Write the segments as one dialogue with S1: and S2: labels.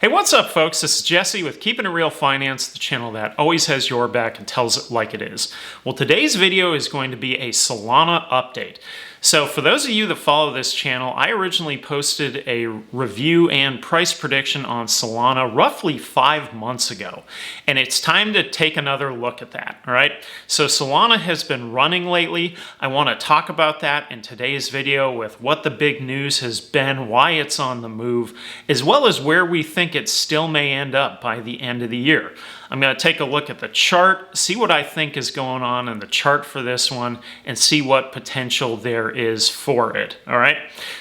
S1: Hey, what's up, folks? This is Jesse with Keeping It Real Finance, the channel that always has your back and tells it like it is. Well, today's video is going to be a Solana update. So for those of you that follow this channel, I originally posted a review and price prediction on Solana roughly 5 months ago. And it's time to take another look at that, all right? So Solana has been running lately. I want to talk about that in today's video with what the big news has been, why it's on the move, as well as where we think it still may end up by the end of the year. I'm going to take a look at the chart, see what I think is going on in the chart for this one, and see what potential there is for it. All right.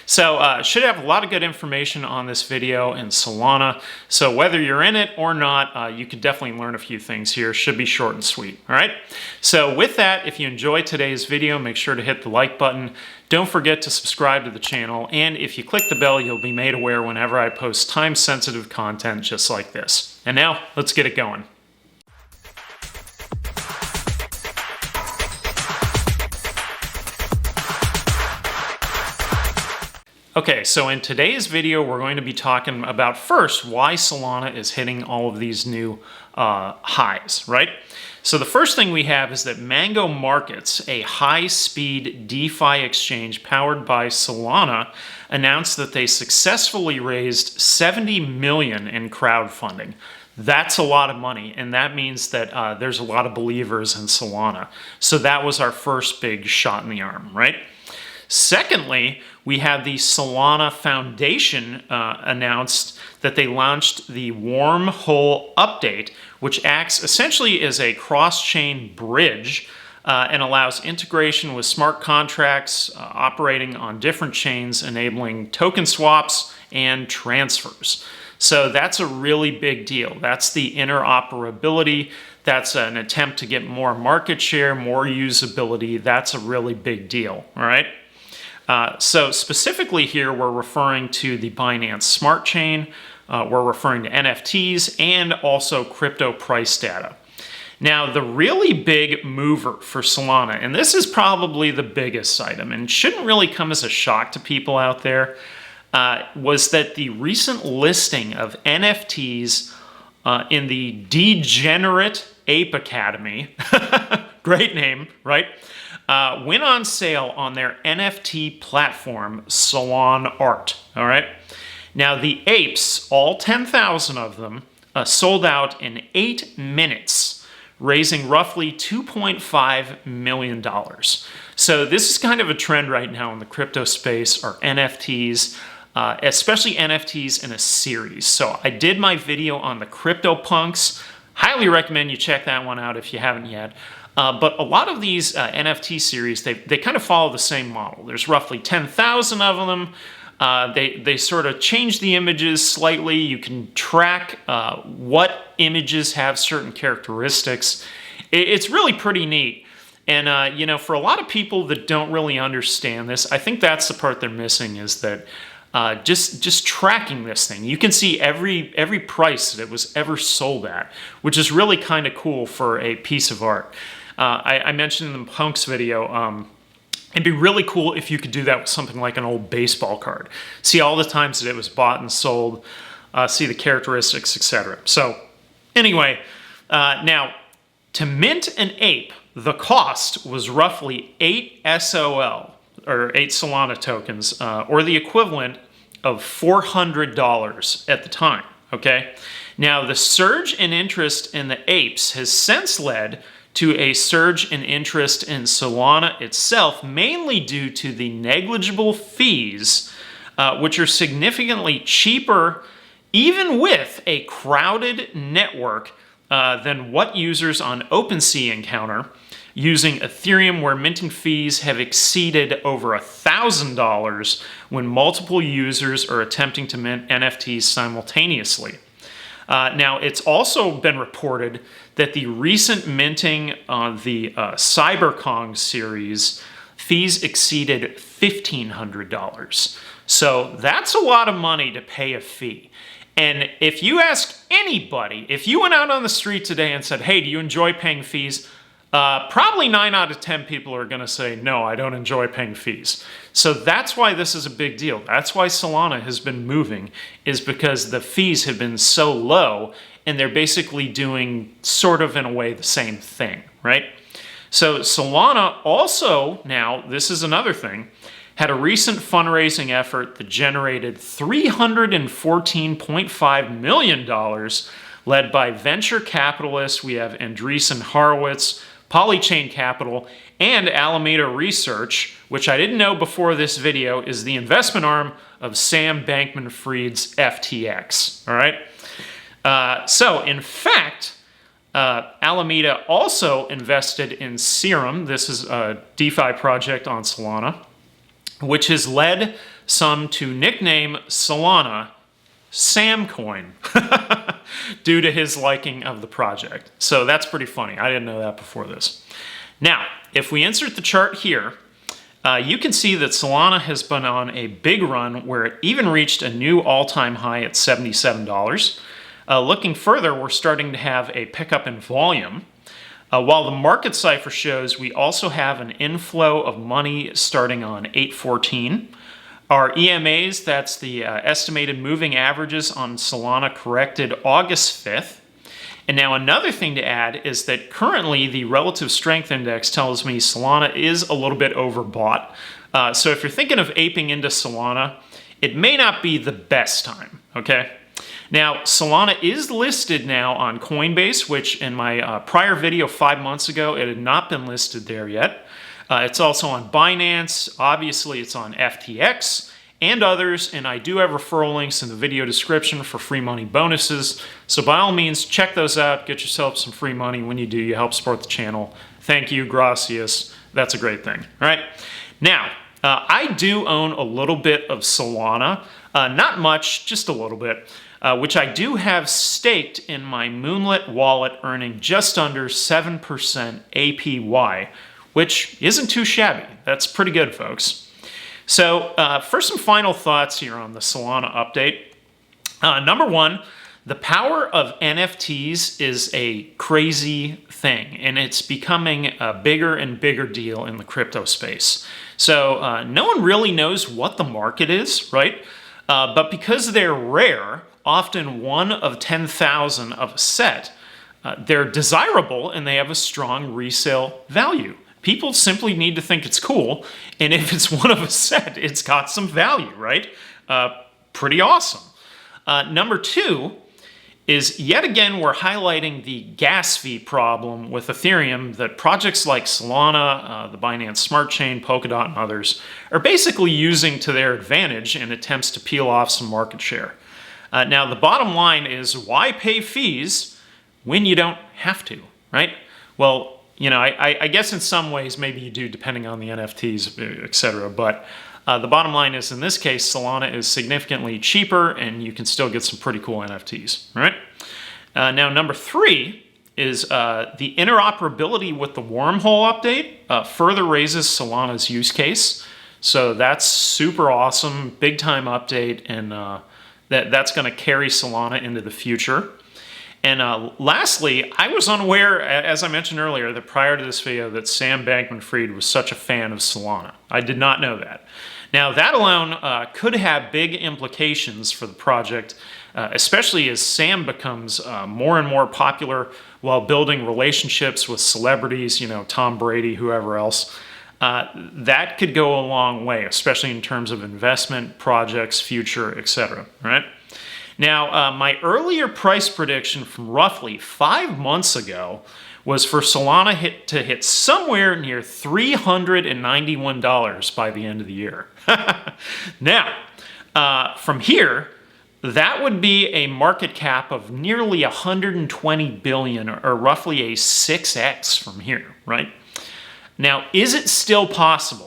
S1: So should have a lot of good information on this video in Solana. So whether you're in it or not, you could definitely learn a few things here. Should be short and sweet. All right. So with that, if you enjoyed today's video, make sure to hit the like button. Don't forget to subscribe to the channel, and if you click the bell, you'll be made aware whenever I post time-sensitive content just like this. And now, let's get it going. Okay, so in today's video, we're going to be talking about first why Solana is hitting all of these new highs, right? So the first thing we have is that Mango Markets, a high-speed DeFi exchange powered by Solana, announced that they successfully raised $70 million in crowdfunding. That's a lot of money, and that means that there's a lot of believers in Solana. So that was our first big shot in the arm, right? Secondly, we have the Solana Foundation announced that they launched the Wormhole Update, which acts essentially as a cross-chain bridge and allows integration with smart contracts operating on different chains, enabling token swaps and transfers. So that's a really big deal. That's the interoperability. That's an attempt to get more market share, more usability. That's a really big deal, all right? So specifically here, we're referring to the Binance Smart Chain, we're referring to NFTs, and also crypto price data. Now, the really big mover for Solana, and this is probably the biggest item, and shouldn't really come as a shock to people out there, was that the recent listing of NFTs in the Degenerate Ape Academy, great name, right? Went on sale on their NFT platform, Solana Art, all right? Now, the apes, all 10,000 of them, sold out in 8 minutes, raising roughly $2.5 million. So this is kind of a trend right now in the crypto space, are NFTs, especially NFTs in a series. So I did my video on the CryptoPunks. Highly recommend you check that one out if you haven't yet. But a lot of these NFT series, they kind of follow the same model. There's roughly 10,000 of them. They sort of change the images slightly. You can track what images have certain characteristics. It's really pretty neat. And, you know, for a lot of people that don't really understand this, I think that's the part they're missing, is that just tracking this thing. You can see every price that it was ever sold at, which is really kind of cool for a piece of art. I mentioned in the Punks video, it'd be really cool if you could do that with something like an old baseball card. See all the times that it was bought and sold, see the characteristics, etc. So anyway, now to mint an ape, the cost was roughly 8 SOL, or 8 Solana tokens, or the equivalent of $400 at the time, okay? Now, the surge in interest in the apes has since led to a surge in interest in Solana itself, mainly due to the negligible fees, which are significantly cheaper, even with a crowded network, than what users on OpenSea encounter using Ethereum, where minting fees have exceeded over $1,000 when multiple users are attempting to mint NFTs simultaneously. Now, it's also been reported that the recent minting on the CyberKong series, fees exceeded $1,500. So that's a lot of money to pay a fee. And if you ask anybody, if you went out on the street today and said, hey, do you enjoy paying fees? Probably 9 out of 10 people are going to say, no, I don't enjoy paying fees. So that's why this is a big deal. That's why Solana has been moving, is because the fees have been so low, and they're basically doing sort of in a way the same thing, right? So Solana also, now this is another thing, had a recent fundraising effort that generated $314.5 million, led by venture capitalists. We have Andreessen Horowitz, Polychain Capital, and Alameda Research, which I didn't know before this video is the investment arm of Sam Bankman-Fried's FTX, all right? So, in fact, Alameda also invested in Serum. This is a DeFi project on Solana, which has led some to nickname Solana Samcoin due to his liking of the project. So that's pretty funny. I didn't know that before this. Now, if we insert the chart here, you can see that Solana has been on a big run where it even reached a new all-time high at $77. Looking further, we're starting to have a pickup in volume. While the market cipher shows we also have an inflow of money starting on 8/14. Our EMAs, that's the estimated moving averages on Solana, corrected August 5th. And now another thing to add is that currently the relative strength index tells me Solana is a little bit overbought. So if you're thinking of aping into Solana, it may not be the best time, okay? Now, Solana is listed now on Coinbase, which in my prior video 5 months ago, it had not been listed there yet. It's also on Binance. Obviously, it's on FTX and others, and I do have referral links in the video description for free money bonuses. So by all means, check those out. Get yourself some free money. When you do, you help support the channel. Thank you, gracias. That's a great thing. All right. Now, I do own a little bit of Solana. Not much, just a little bit. Which I do have staked in my Moonlit wallet, earning just under 7% APY, which isn't too shabby. That's pretty good, folks. So for some final thoughts here on the Solana update. Number one, the power of NFTs is a crazy thing, and it's becoming a bigger and bigger deal in the crypto space. So no one really knows what the market is, right? But because they're rare, often 1 of 10,000 of a set, they're desirable and they have a strong resale value. People simply need to think it's cool, and if it's 1 of a set, it's got some value, right? Pretty awesome. Number 2 is, yet again, we're highlighting the gas fee problem with Ethereum that projects like Solana, the Binance Smart Chain, Polkadot, and others are basically using to their advantage in attempts to peel off some market share. Now, the bottom line is, why pay fees when you don't have to, right? Well, you know, I guess in some ways maybe you do, depending on the NFTs, etc. But the bottom line is, in this case, Solana is significantly cheaper, and you can still get some pretty cool NFTs, right? Now, number 3 is the interoperability with the wormhole update further raises Solana's use case. So that's super awesome, big time update, and that's going to carry Solana into the future. And lastly, I was unaware, as I mentioned earlier, that prior to this video, that Sam Bankman-Fried was such a fan of Solana. I did not know that. Now, that alone could have big implications for the project, especially as Sam becomes more and more popular while building relationships with celebrities, you know, Tom Brady, whoever else. That could go a long way, especially in terms of investment, projects, future, etc. Right? Now, my earlier price prediction from roughly 5 months ago was for Solana to hit somewhere near $391 by the end of the year. Now, from here, that would be a market cap of nearly 120 billion, or roughly a 6x from here, right? Now, is it still possible?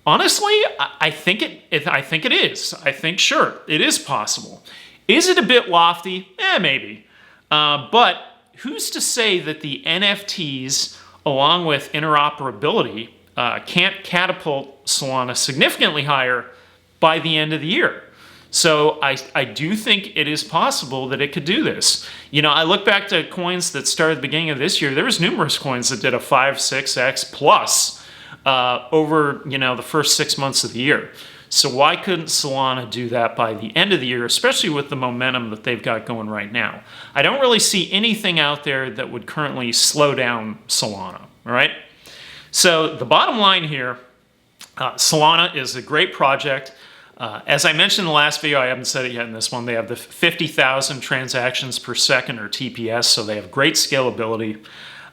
S1: Honestly, I think it is. I think, sure, it is possible. Is it a bit lofty? Maybe. But who's to say that the NFTs, along with interoperability, can't catapult Solana significantly higher by the end of the year? So I do think it is possible that it could do this. You know, I look back to coins that started at the beginning of this year. There was numerous coins that did a 5, 6x plus over, you know, the first 6 months of the year. So why couldn't Solana do that by the end of the year, especially with the momentum that they've got going right now? I don't really see anything out there that would currently slow down Solana, all right? So the bottom line here, Solana is a great project. As I mentioned in the last video, I haven't said it yet in this one, they have the 50,000 transactions per second, or TPS, so they have great scalability.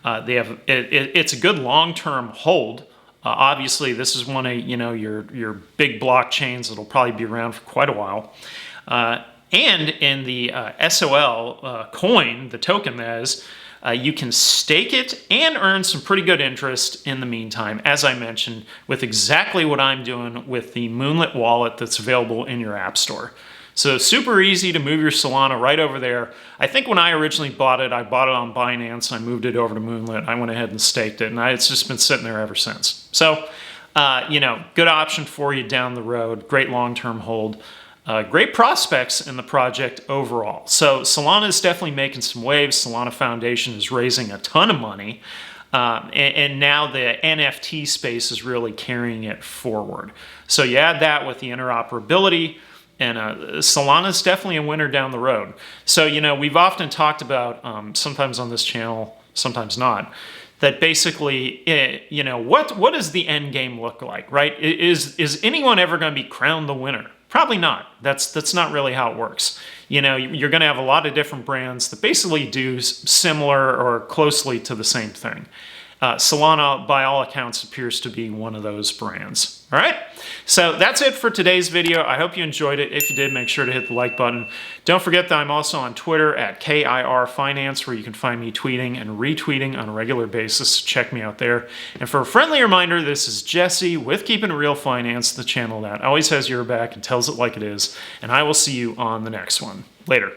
S1: It's a good long-term hold. Obviously, this is one of your big blockchains that'll probably be around for quite a while. And in the SOL coin, the token that is, you can stake it and earn some pretty good interest in the meantime, as I mentioned, with exactly what I'm doing with the Moonlit wallet that's available in your app store. So super easy to move your Solana right over there. I think when I originally bought it, I bought it on Binance. I moved it over to Moonlit. I went ahead and staked it, and it's just been sitting there ever since. So, you know, good option for you down the road. Great long-term hold. Great prospects in the project overall. So Solana is definitely making some waves. Solana Foundation is raising a ton of money. And now the NFT space is really carrying it forward. So you add that with the interoperability, and Solana is definitely a winner down the road. So, you know, we've often talked about, sometimes on this channel, sometimes not, that basically, you know, what does the end game look like, right? Is anyone ever going to be crowned the winner? Probably not. That's not really how it works. You know, you're going to have a lot of different brands that basically do similar or closely to the same thing. Solana, by all accounts, appears to be one of those brands. All right, so that's it for today's video. I hope you enjoyed it. If you did, make sure to hit the like button. Don't forget that I'm also on Twitter at KIR Finance, where you can find me tweeting and retweeting on a regular basis. Check me out there. And for a friendly reminder, this is Jesse with Keeping It Real Finance, the channel that always has your back and tells it like it is. And I will see you on the next one. Later.